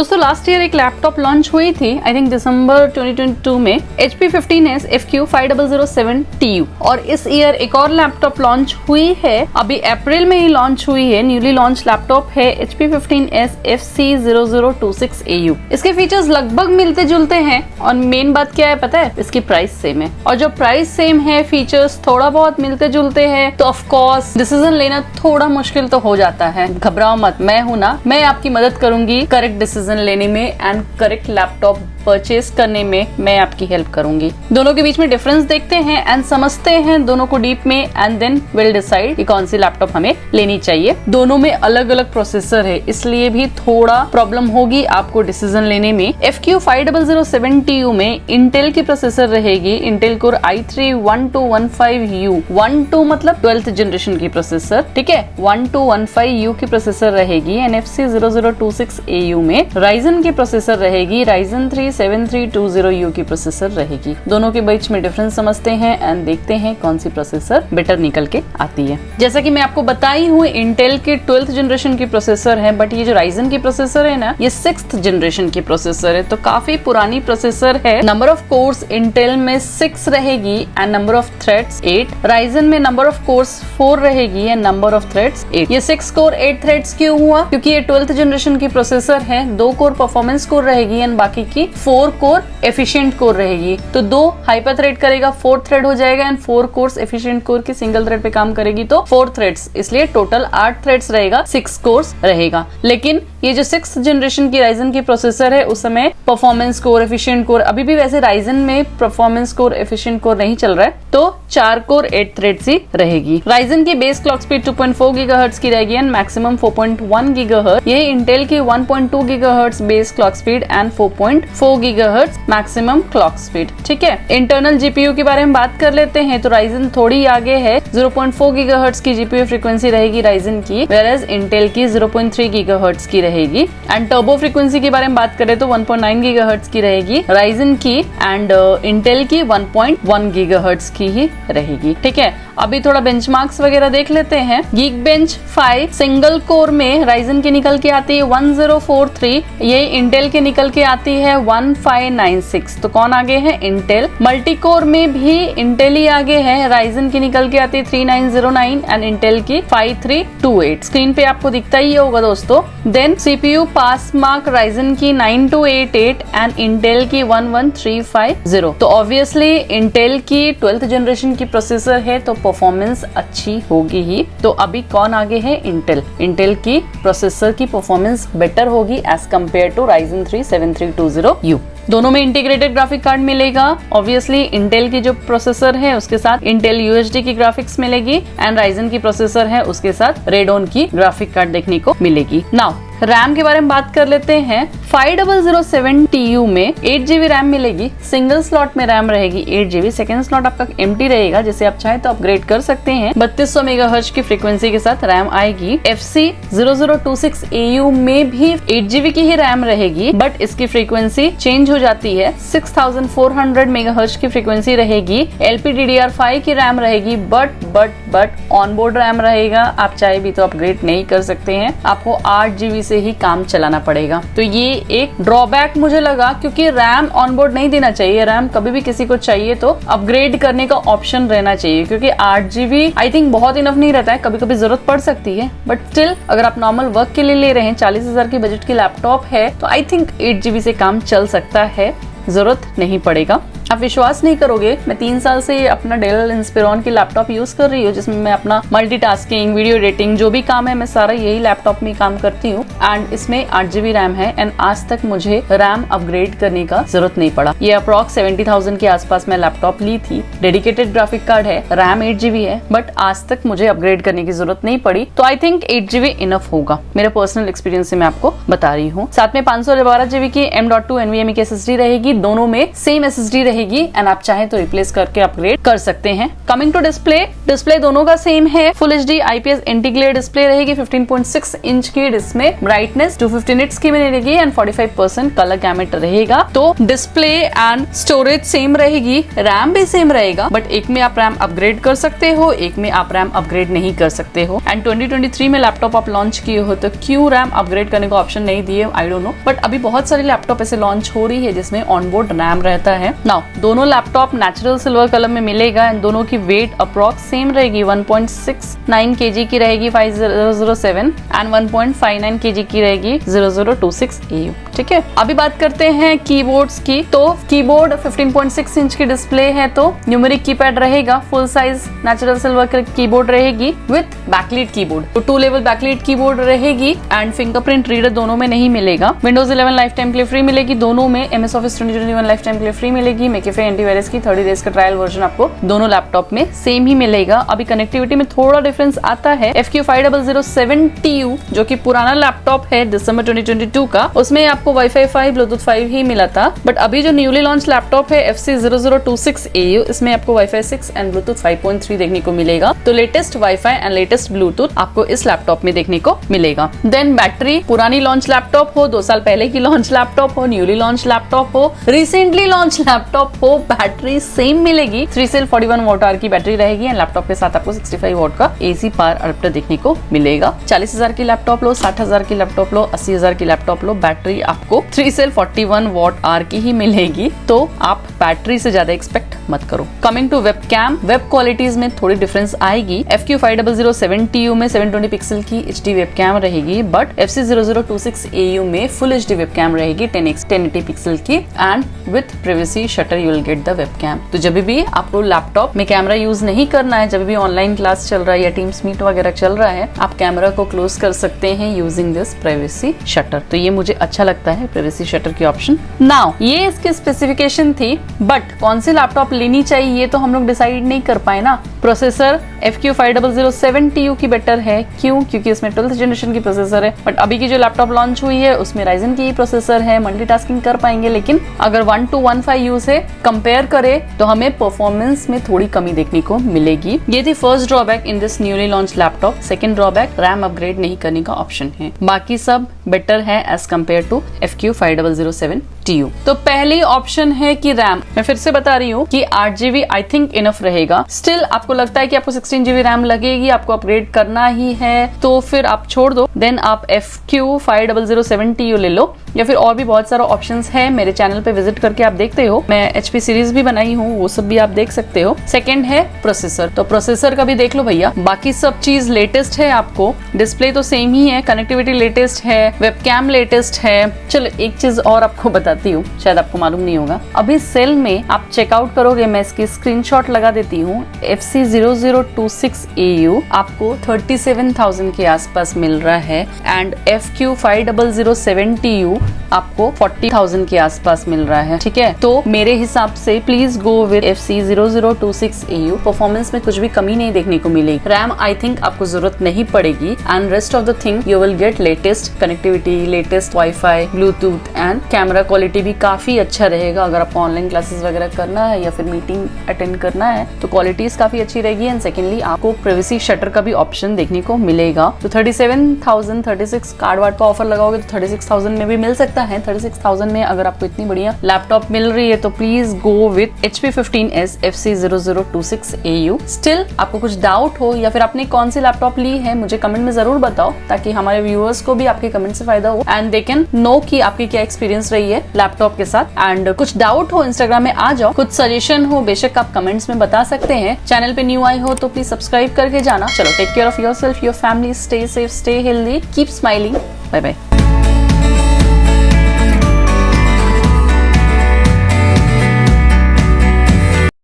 दोस्तों last year एक laptop launch हुई थी, आई थिंक दिसंबर 2022 में, HP 15s FQ5007TU। और इस ईयर एक और लैपटॉप लॉन्च हुई है, अभी अप्रैल में ही लॉन्च हुई है, न्यूली लॉन्च लैपटॉप है HP 15s FC0026AU। इसके फीचर्स लगभग मिलते जुलते हैं और मेन बात क्या है पता है, इसकी प्राइस सेम है। और जब प्राइस सेम है, फीचर्स थोड़ा बहुत मिलते जुलते हैं, तो ऑफ कोर्स डिसीजन लेना थोड़ा मुश्किल तो हो जाता है। घबराओ मत, मैं हूं ना, मैं आपकी मदद करूंगी करेक्ट डिसीजन लेने में एंड करेक्ट लैपटॉप परचेज करने में मैं आपकी हेल्प करूंगी। दोनों के बीच में डिफरेंस देखते हैं एंड समझते हैं दोनों को डीप में, एंड देन विल डिसाइड कि कौन सी लैपटॉप हमें लेनी चाहिए। दोनों में अलग अलग प्रोसेसर है, इसलिए भी थोड़ा प्रॉब्लम होगी आपको डिसीजन लेने में। FQ5007TU में इंटेल की प्रोसेसर रहेगी, इंटेल कोर i3-1215U। 12 मतलब 12th जनरेशन की प्रोसेसर, ठीक है। 1215U की प्रोसेसर रहेगी। NFC0026AU में राइजन की प्रोसेसर रहेगी, राइजन 3-7320U की प्रोसेसर रहेगी। दोनों के बीच में डिफरेंस समझते हैं एंड देखते हैं कौन सी प्रोसेसर बेटर निकल के आती है। जैसा कि मैं आपको बताई हूँ, इंटेल के 12th जनरेशन की प्रोसेसर है, बट ये जो राइजन की प्रोसेसर है ना, ये 6th जनरेशन की प्रोसेसर है, तो काफी पुरानी प्रोसेसर है। नंबर ऑफ कोर्स इंटेल में 6 रहेगी and number of threads 8। Ryzen में नंबर ऑफ कोर्स 4 रहेगी एंड नंबर ऑफ थ्रेड्स 8। ये 6 कोर 8 थ्रेड्स क्यों हुआ? क्योंकि ये 12th जनरेशन की प्रोसेसर है। 2 कोर परफॉर्मेंस कोर रहेगी एंड बाकी की 4 कोर एफिशिएंट कोर रहेगी। तो 2 हाइपर थ्रेड करेगा, 4 थ्रेड हो जाएगा एंड 4 कोर्स एफिशिएंट कोर की सिंगल थ्रेड पे काम करेगी तो 4 थ्रेड्स, इसलिए टोटल 8 थ्रेड्स रहेगा, 6 कोर्स रहेगा। लेकिन ये जो 6th जनरेशन की राइजन की प्रोसेसर है, उस समय परफॉर्मेंस कोर, एफिशिएंट कोर, अभी भी वैसे राइजन में परफॉर्मेंस कोर, एफिशिएंट कोर नहीं चल रहा है, तो 4 कोर 8 थ्रेड्स ही रहेगी। राइजन की बेस क्लॉक स्पीड 2.4 गीगाहर्ट्ज की रहेगी एंड मैक्सिमम 4.1 गीगाहर्ट्ज। यही इंटेल की 1.2 gigahertz base clock speed and 4.4 gigahertz maximum clock speed, ठीक है। इंटरनल जीपीयू के बारे में बात कर लेते हैं, तो राइजन थोड़ी आगे है। 0.4 गीगाहर्ट्ज की जीपीयू फ्रीक्वेंसी रहेगी राइजन की, वेयरएज इंटेल की 0.3 गीगाहर्ट्ज की रहेगी। एंड टर्बो फ्रीक्वेंसी के बारे में बात करें तो 1.9 गीगाहर्ट्ज की रहेगी राइजन की, एंड इंटेल की 1.1 गीगाहर्ट्ज की ही रहेगी, ठीक है। अभी थोड़ा बेंचमार्क्स वगैरह देख लेते हैं। Geekbench 5 सिंगल कोर में राइजन की निकल के आती है 1043, ये इंटेल के निकल के आती है 1596। तो कौन आगे है? इंटेल। मल्टी कोर में भी इंटेल ही आगे है, राइजन की निकल के आती है 3909 एंड इंटेल की 5328। स्क्रीन पे आपको दिखता ही होगा दोस्तों। देन सीपीयू पास मार्क राइजन की 9288 एंड इंटेल की 11350। तो ऑब्वियसली इंटेल की 12th जनरेशन की प्रोसेसर है, तो परफॉर्मेंस अच्छी होगी ही। तो अभी कौन आगे है? इंटेल। इंटेल की प्रोसेसर की परफॉर्मेंस बेटर होगी as compare to Ryzen 3-7320U। दोनों में इंटीग्रेटेड ग्राफिक कार्ड मिलेगा। ऑब्वियसली इंटेल की जो प्रोसेसर है उसके साथ इंटेल यूएसडी की ग्राफिक्स मिलेगी एंड राइजन की प्रोसेसर है उसके साथ रेडोन की ग्राफिक कार्ड देखने को मिलेगी। नाउ रैम के बारे में बात कर लेते हैं। 5007TU में 8GB रैम मिलेगी, सिंगल स्लॉट में रैम रहेगी 8GB, सेकेंड स्लॉट आपका एम्प्टी रहेगा, जैसे आप चाहे तो अपग्रेड कर सकते हैं। 3200 मेगाहर्ट्ज की फ्रीक्वेंसी के साथ रैम आएगी। FC0026AU में भी 8GB की ही रैम रहेगी, बट इसकी फ्रीक्वेंसी चेंज हो जाती है। 6400 मेगाहर्ट्ज की फ्रीक्वेंसी रहेगी। LPDDR5 की रैम रहेगी, बट ऑनबोर्ड रैम रहेगा, आप चाहे भी तो अपग्रेड नहीं कर सकते हैं, आपको 8GB से ही काम चलाना पड़ेगा। तो ये एक ड्रॉबैक मुझे लगा, क्योंकि रैम ऑनबोर्ड नहीं देना चाहिए। रैम कभी भी किसी को चाहिए तो अपग्रेड करने का ऑप्शन रहना चाहिए, क्योंकि 8GB आई थिंक बहुत इनफ नहीं रहता है, कभी कभी जरूरत पड़ सकती है। बट स्टिल अगर आप नॉर्मल वर्क के लिए ले रहे हैं, 40,000 की बजट की लैपटॉप है, तो आई थिंक 8GB से काम चल सकता है, जरूरत नहीं पड़ेगा। आप विश्वास नहीं करोगे, मैं 3 साल से अपना डेल इंस्पिरॉन की लैपटॉप यूज कर रही हूँ, जिसमें मैं अपना मल्टीटास्किंग, वीडियो एडिटिंग, जो भी काम है मैं सारा यही लैपटॉप में काम करती हूँ। एंड इसमें 8GB रैम है एंड आज तक मुझे रैम अपग्रेड करने का जरूरत नहीं पड़ा। ये अप्रॉक्स 70,000 के आसपास मैं लैपटॉप ली थी, डेडिकेटेड ग्राफिक कार्ड है, रैम 8GB है, बट आज तक मुझे अपग्रेड करने की जरूरत नहीं पड़ी। तो आई थिंक 8GB इनफ होगा, मेरे पर्सनल एक्सपीरियंस से मैं आपको बता रही हूँ। साथ में 512GB की M.2 NVMe की SSD रहेगी, दोनों में सेम SSD रहेगी एंड आप चाहे तो रिप्लेस करके अपग्रेड कर सकते हैं। कमिंग टू डिस्प्ले डिस्प्ले दोनों का सेम है, full HD IPS integrated display रहेगी, 15.6 इंच की इसमें ब्राइटनेस 250 निट्स की मिलेगी एंड 45% कलर गैमेट रहेगा। तो डिस्प्ले एंड स्टोरेज सेम रहेगी, रैम भी सेम रहेगा, बट एक में आप रैम अपग्रेड कर सकते हो, एक में आप रैम अपग्रेड नहीं कर सकते हो। एंड 2023 में लैपटॉप आप लॉन्च किए हो तो क्यों रैम अपग्रेड करने का ऑप्शन नहीं दिए, आई डोंट नो, बट अभी बहुत सारी लैपटॉप ऐसे लॉन्च हो रही है जिसमें ऑनबोर्ड रैम रहता है। नाउ दोनों लैपटॉप नेचुरल सिल्वर कलर में मिलेगा एंड दोनों की वेट अप्रॉक्स सेम रहेगी, 1.69 kg की रहेगी 5007 एंड 1.59 kg की रहेगी 0026 AU। ठीक है, अभी बात करते हैं कीबोर्ड्स की। तो कीबोर्ड 15.6 इंच की डिस्प्ले है तो न्यूमेरिक कीपैड रहेगा, full size natural silver keyboard रहेगी विथ बैकलीड कीबोर्ड, तो 2 लेवल बैकलीड कीबोर्ड रहेगी एंड फिंगरप्रिंट रीडर दोनों में नहीं मिलेगा। विंडोज 11 लाइफ टाइम के लिए फ्री मिलेगी दोनों में, MS ऑफिस 2021 लाइफ टाइम के लिए फ्री मिलेगी, मैकेफे एंटीवायरस की 30 डेज का ट्रायल वर्जन आपको दोनों लैपटॉप में सेम ही मिलेगा। अभी कनेक्टिविटी में थोड़ा डिफरेंस आता है, FQ5007TU जो कि पुराना लैपटॉप है दिसंबर 2022 का, उसमें आपको वाईफाई 5 ब्लूटूथ 5 ही मिला था, बट अभी जो न्यूली लॉन्च लैपटॉप है FC0026 AU इसमें आपको वाईफाई 6 एंड ब्लूटूथ 5.3 देखने को मिलेगा। तो latest wifi and latest Bluetooth आपको इस लैपटॉप में देखने को मिलेगा। देन बैटरी, पुरानी लॉन्च लैपटॉप हो, 2 साल पहले की लॉन्च लैपटॉप हो, न्यूली लॉन्च लैपटॉप हो, रिसेंटली लॉन्च लैपटॉप हो, बैटरी सेम मिलेगी। 3 सेल 41 वॉट आवर की बैटरी रहेगी एंड लैपटॉप के साथ आपको 65 वॉट का AC पावर अडेप्टर देखने को मिलेगा। 40,000 की लैपटॉप लो, 60,000 की लैपटॉप लो, 80,000 की लैपटॉप लो, बैटरी आपको 3 सेल 41 वॉट आवर की ही मिलेगी, तो आप बैटरी से ज्यादा एक्सपेक्ट मत करो। Coming to webcam, web qualities में थोड़ी डिफरेंस आएगी। FQ5007TU में 720 पिक्सल की HD वेबकैम रहेगी, बट FC0026 AU में फुल HD वेबकैम रहेगी 1080 पिक्सल की and with privacy shutter you will get the webcam. तो जब भी आपको लैपटॉप में कैमरा यूज नहीं करना है, जब भी ऑनलाइन क्लास चल रहा है या टीम्स मीट वगैरह चल रहा है, आप कैमरा को क्लोज कर सकते हैं यूजिंग दिस प्राइवेसी शटर। तो ये मुझे अच्छा लगता है प्राइवेसी शटर की ऑप्शन। नाउ ये इसकी स्पेसिफिकेशन थी, बट कौन सी लैपटॉप लेनी चाहिए ये तो हम लोग डिसाइड नहीं कर पाए ना। प्रोसेसर FQ5007TU की बेटर है, क्यों? क्योंकि इसमें 12th जनरेशन की प्रोसेसर है, बट अभी की जो लैपटॉप लॉन्च हुई है उसमें राइजन की ही प्रोसेसर है, मल्टीटास्किंग कर पाएंगे, लेकिन अगर 1215U से कंपेयर करें तो हमें परफॉर्मेंस में थोड़ी कमी देखने को मिलेगी। ये थी first drawback in this newly launch laptop. Second drawback, RAM upgrade नहीं करने का ऑप्शन है, बाकी सब बेटर है एज कम्पेयर टू FQ5007TU। तो पहली ऑप्शन है कि रैम, मैं फिर से बता रही हूँ कि 8GB आई थिंक इनफ रहेगा। स्टिल आपको लगता है कि आपको 16GB रैम लगेगी, आपको अपग्रेड करना ही है, तो फिर आप छोड़ दो, देन आप FQ5007TU ले लो, या फिर और भी बहुत सारा ऑप्शंस है। मेरे चैनल पे विजिट करके आप देखते हो, मैं HP सीरीज भी बनाई हूँ, वो सब भी आप देख सकते हो। सेकंड है प्रोसेसर, तो प्रोसेसर का भी देख लो भैया, बाकी सब चीज लेटेस्ट है, आपको डिस्प्ले तो सेम ही है, कनेक्टिविटी लेटेस्ट है, वेबकैम लेटेस्ट है। चलो एक चीज और आपको बताती हूँ, शायद आपको मालूम नहीं होगा, अभी सेल में आप चेकआउट करोगे, मैं इसकी स्क्रीनशॉट लगा देती हूँ, FC0026 AU आपको 37,000 के आसपास मिल रहा है एंड FQ5007TU आपको 40,000 के आसपास मिल रहा है। ठीक है, तो मेरे हिसाब से please go with FC0026 AU। Performance में कुछ भी कमी नहीं देखने को मिलेगी, रैम आई थिंक आपको जरूरत नहीं पड़ेगी and rest of the thing you will get latest connectivity, latest wifi, Bluetooth and camera quality भी काफी अच्छा रहेगा। अगर आपको ऑनलाइन क्लासेस वगैरह करना है या फिर मीटिंग अटेंड करना है तो क्वालिटीज काफी अच्छी रहेगी एंड सेकेंडली आपको प्राइवेसी शटर का भी ऑप्शन देखने को मिलेगा। तो 37,000 36 कार्ड वार्ड का ऑफर लगाओगे तो 36,000 में भी मिल सकता है। 36,000 में अगर आपको इतनी बढ़िया लैपटॉप मिल रही है तो please go with HP 15S FC0026 AU। Still आपको कुछ डाउट हो या फिर आपने कौन सी लैपटॉप ली है मुझे कमेंट में जरूर बताओ, ताकि हमारे व्यूअर्स को भी आपके कमेंट से फायदा हो एंड दे कैन नो कि आपकी क्या एक्सपीरियंस रही है लैपटॉप के साथ। एंड कुछ डाउट हो इंस्टाग्राम में आ जाओ, कुछ सजेशन हो बेशक आप कमेंट्स में बता सकते हैं। चैनल पे न्यू आए हो तो प्लीज सब्सक्राइब करके जाना। चलो take care of yourself, your family, stay safe, stay healthy, keep smiling, bye bye.